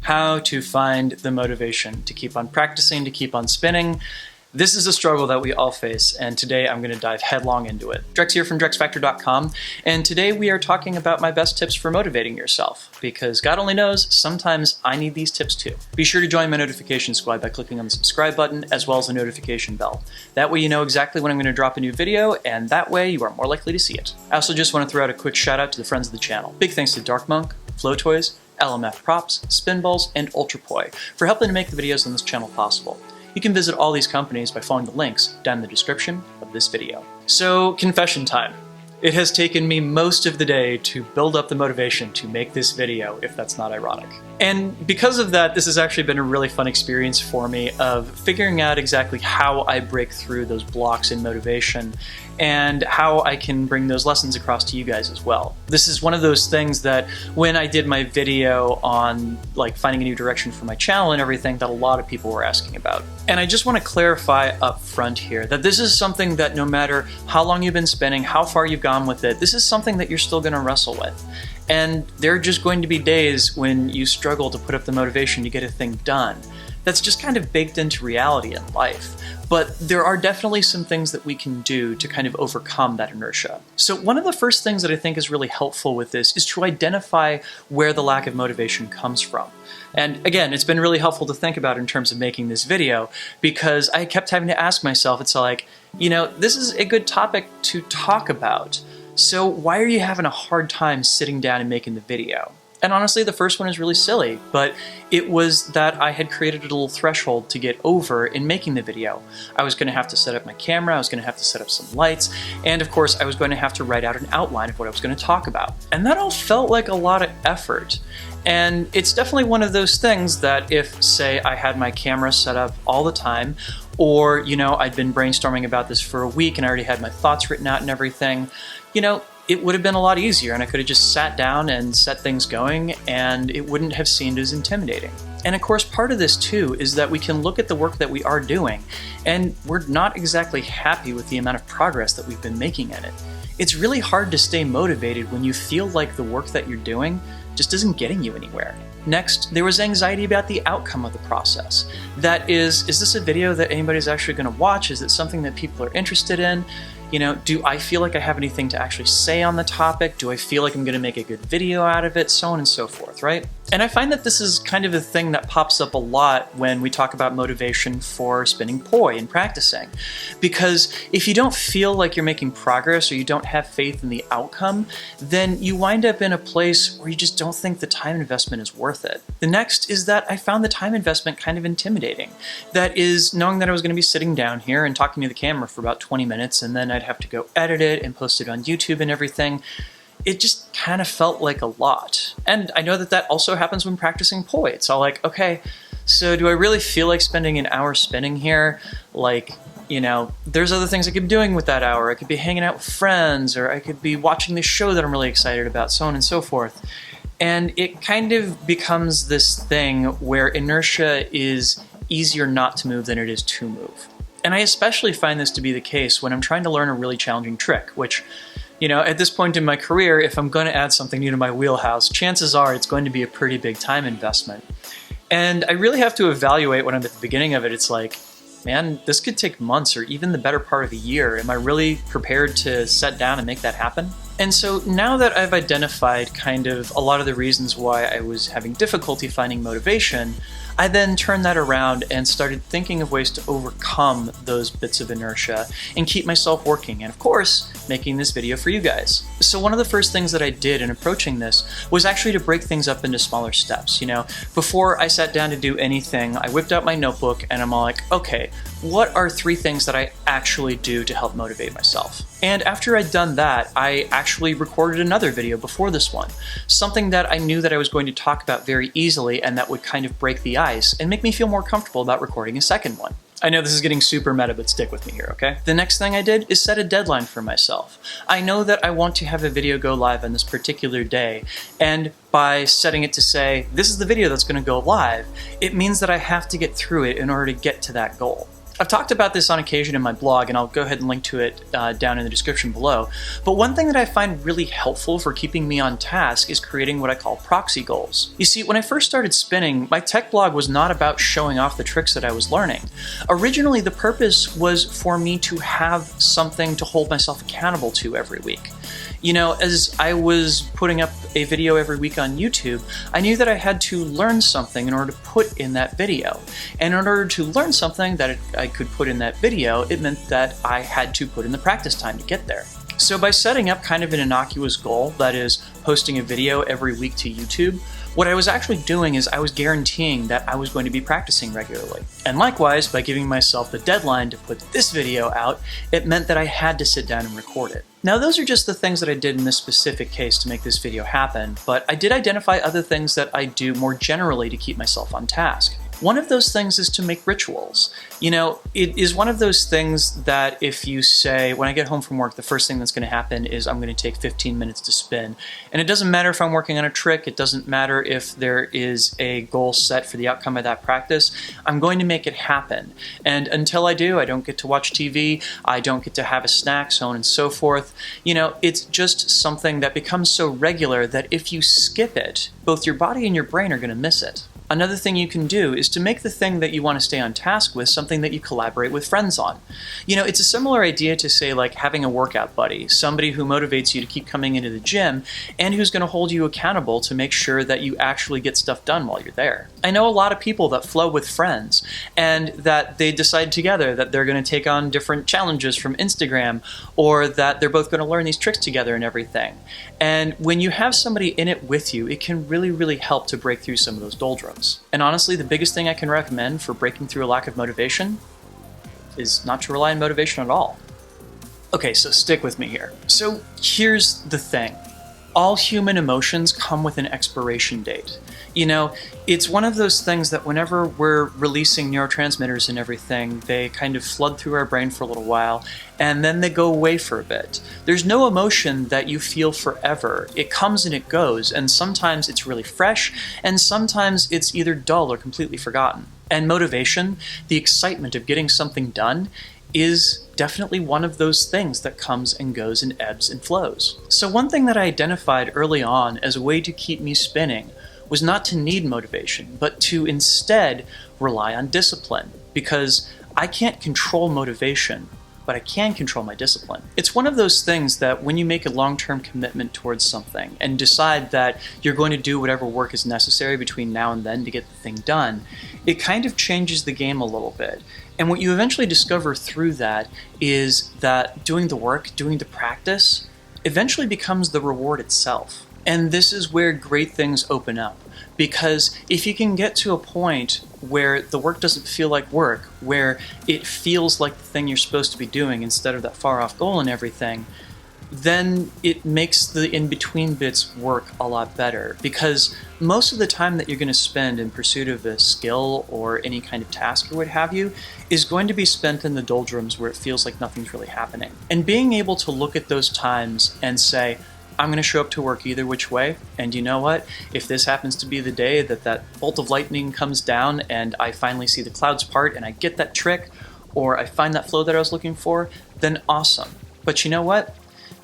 How to find the motivation to keep on practicing, to keep on spinning. This is a struggle that we all face, and today I'm going to dive headlong into it. Drex here from drexfactor.com, and today we are talking about my best tips for motivating yourself, because God only knows, sometimes I need these tips too. Be sure to join my notification squad by clicking on the subscribe button as well as the notification bell. That way you know exactly when I'm going to drop a new video, and that way you are more likely to see it. I also just want to throw out a quick shout out to the friends of the channel. Big thanks to Dark Monk, Flowtoys, LMF Props, Spinballs, and Ultrapoi for helping to make the videos on this channel possible. You can visit all these companies by following the links down in the description of this video. So, confession time. It has taken me most of the day to build up the motivation to make this video, if that's not ironic. And because of that, this has actually been a really fun experience for me of figuring out exactly how I break through those blocks in motivation and how I can bring those lessons across to you guys as well. This is one of those things that when I did my video on finding a new direction for my channel and everything, that a lot of people were asking about. And I just want to clarify up front here that this is something that no matter how long you've been spinning, how far you've gone with it, this is something that you're still going to wrestle with. And there are just going to be days when you struggle to put up the motivation to get a thing done. That's just kind of baked into reality in life. But there are definitely some things that we can do to kind of overcome that inertia. So one of the first things that I think is really helpful with this is to identify where the lack of motivation comes from. And again, it's been really helpful to think about in terms of making this video, because I kept having to ask myself, it's like, you know, this is a good topic to talk about. So why are you having a hard time sitting down and making the video? And honestly, the first one is really silly, but it was that I had created a little threshold to get over in making the video. I was going to have to set up my camera, I was going to have to set up some lights, and of course I was going to have to write out an outline of what I was going to talk about. And that all felt like a lot of effort. And it's definitely one of those things that if, say, I had my camera set up all the time, or, you know, I'd been brainstorming about this for a week and I already had my thoughts written out and everything, you know, it would have been a lot easier and I could have just sat down and set things going and it wouldn't have seemed as intimidating. And of course, part of this too is that we can look at the work that we are doing and we're not exactly happy with the amount of progress that we've been making in it. It's really hard to stay motivated when you feel like the work that you're doing just isn't getting you anywhere. Next, there was anxiety about the outcome of the process. That is this a video that anybody's actually going to watch? Is it something that people are interested in? You know, do I feel like I have anything to actually say on the topic? Do I feel like I'm going to make a good video out of it? So on and so forth, right? And I find that this is kind of a thing that pops up a lot when we talk about motivation for spinning poi and practicing. Because if you don't feel like you're making progress or you don't have faith in the outcome, then you wind up in a place where you just don't think the time investment is worth it. The next is that I found the time investment kind of intimidating. That is, knowing that I was going to be sitting down here and talking to the camera for about 20 minutes and then I'd have to go edit it and post it on YouTube and everything. It just kind of felt like a lot. And I know that that also happens when practicing poi. It's all like, okay, so do I really feel like spending an hour spinning here? Like, you know, there's other things I could be doing with that hour. I could be hanging out with friends, or I could be watching this show that I'm really excited about, so on and so forth. And it kind of becomes this thing where inertia is easier not to move than it is to move. And I especially find this to be the case when I'm trying to learn a really challenging trick, which, you know, at this point in my career, if I'm going to add something new to my wheelhouse, chances are it's going to be a pretty big time investment. And I really have to evaluate when I'm at the beginning of it. It's like, man, this could take months or even the better part of a year. Am I really prepared to sit down and make that happen? And so now that I've identified kind of a lot of the reasons why I was having difficulty finding motivation, I then turned that around and started thinking of ways to overcome those bits of inertia and keep myself working, and of course, making this video for you guys. So one of the first things that I did in approaching this was actually to break things up into smaller steps. You know, before I sat down to do anything, I whipped out my notebook and I'm all like, okay, what are 3 things that I actually do to help motivate myself? And after I'd done that, I actually recorded another video before this one, something that I knew that I was going to talk about very easily and that would kind of break the ice and make me feel more comfortable about recording a second one. I know this is getting super meta, but stick with me here, okay? The next thing I did is set a deadline for myself. I know that I want to have a video go live on this particular day, and by setting it to say, this is the video that's going to go live, it means that I have to get through it in order to get to that goal. I've talked about this on occasion in my blog, and I'll go ahead and link to it down in the description below. But one thing that I find really helpful for keeping me on task is creating what I call proxy goals. You see, when I first started spinning, my tech blog was not about showing off the tricks that I was learning. Originally, the purpose was for me to have something to hold myself accountable to every week. You know, as I was putting up a video every week on YouTube, I knew that I had to learn something in order to put in that video. And in order to learn something that I could put in that video, it meant that I had to put in the practice time to get there. So by setting up kind of an innocuous goal, that is, posting a video every week to YouTube, what I was actually doing is I was guaranteeing that I was going to be practicing regularly. And likewise, by giving myself the deadline to put this video out, it meant that I had to sit down and record it. Now, those are just the things that I did in this specific case to make this video happen, but I did identify other things that I do more generally to keep myself on task. One of those things is to make rituals. You know, it is one of those things that if you say, when I get home from work, the first thing that's going to happen is I'm going to take 15 minutes to spin. And it doesn't matter if I'm working on a trick, it doesn't matter if there is a goal set for the outcome of that practice, I'm going to make it happen. And until I do, I don't get to watch TV, I don't get to have a snack, so on and so forth. You know, it's just something that becomes so regular that if you skip it, both your body and your brain are going to miss it. Another thing you can do is to make the thing that you want to stay on task with something that you collaborate with friends on. You know, it's a similar idea to, say, like having a workout buddy, somebody who motivates you to keep coming into the gym and who's going to hold you accountable to make sure that you actually get stuff done while you're there. I know a lot of people that flow with friends and that they decide together that they're going to take on different challenges from Instagram, or that they're both going to learn these tricks together and everything. And when you have somebody in it with you, it can really, really help to break through some of those doldrums. And honestly, the biggest thing I can recommend for breaking through a lack of motivation is not to rely on motivation at all. Okay, so stick with me here. So here's the thing. All human emotions come with an expiration date. You know, it's one of those things that whenever we're releasing neurotransmitters and everything, they kind of flood through our brain for a little while, and then they go away for a bit. There's no emotion that you feel forever. It comes and it goes, and sometimes it's really fresh, and sometimes it's either dull or completely forgotten. And motivation, the excitement of getting something done, is definitely one of those things that comes and goes and ebbs and flows. So one thing that I identified early on as a way to keep me spinning was not to need motivation, but to instead rely on discipline, because I can't control motivation, but I can control my discipline. It's one of those things that when you make a long-term commitment towards something and decide that you're going to do whatever work is necessary between now and then to get the thing done, it kind of changes the game a little bit. And what you eventually discover through that is that doing the work, doing the practice, eventually becomes the reward itself. And this is where great things open up. Because if you can get to a point where the work doesn't feel like work, where it feels like the thing you're supposed to be doing instead of that far-off goal and everything, then it makes the in-between bits work a lot better. Because most of the time that you're going to spend in pursuit of a skill or any kind of task or what have you is going to be spent in the doldrums where it feels like nothing's really happening. And being able to look at those times and say, I'm going to show up to work either which way, and you know what? If this happens to be the day that that bolt of lightning comes down and I finally see the clouds part and I get that trick, or I find that flow that I was looking for, then awesome. But you know what?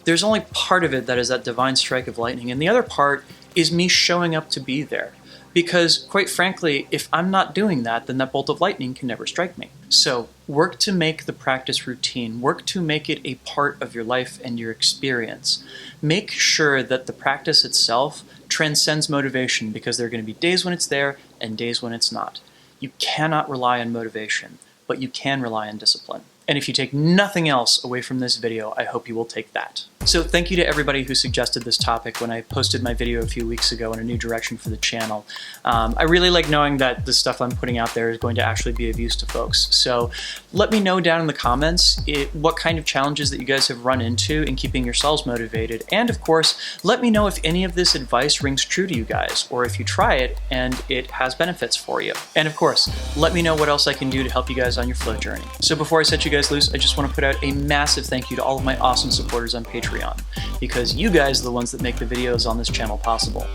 There's only part of it that is that divine strike of lightning, and the other part is me showing up to be there. Because, quite frankly, if I'm not doing that, then that bolt of lightning can never strike me. So, work to make the practice routine. Work to make it a part of your life and your experience. Make sure that the practice itself transcends motivation, because there are going to be days when it's there and days when it's not. You cannot rely on motivation, but you can rely on discipline. And if you take nothing else away from this video, I hope you will take that. So thank you to everybody who suggested this topic when I posted my video a few weeks ago in a new direction for the channel. I really like knowing that the stuff I'm putting out there is going to actually be of use to folks. So let me know down in the comments what kind of challenges that you guys have run into in keeping yourselves motivated. And of course, let me know if any of this advice rings true to you guys, or if you try it and it has benefits for you. And of course, let me know what else I can do to help you guys on your flow journey. So before I set you guys loose, I just want to put out a massive thank you to all of my awesome supporters on Patreon, because you guys are the ones that make the videos on this channel possible.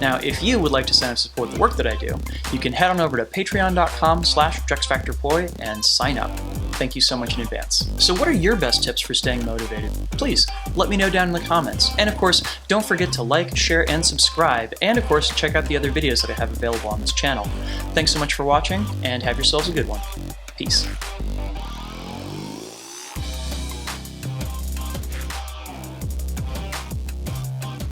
Now, if you would like to sign up to support the work that I do, you can head on over to patreon.com/DrexFactorPoi and sign up. thank you so much in advance. So what are your best tips for staying motivated? Please let me know down in the comments. And of course, don't forget to like, share, and subscribe. And of course, check out the other videos that I have available on this channel. Thanks so much for watching, and have yourselves a good one. Peace.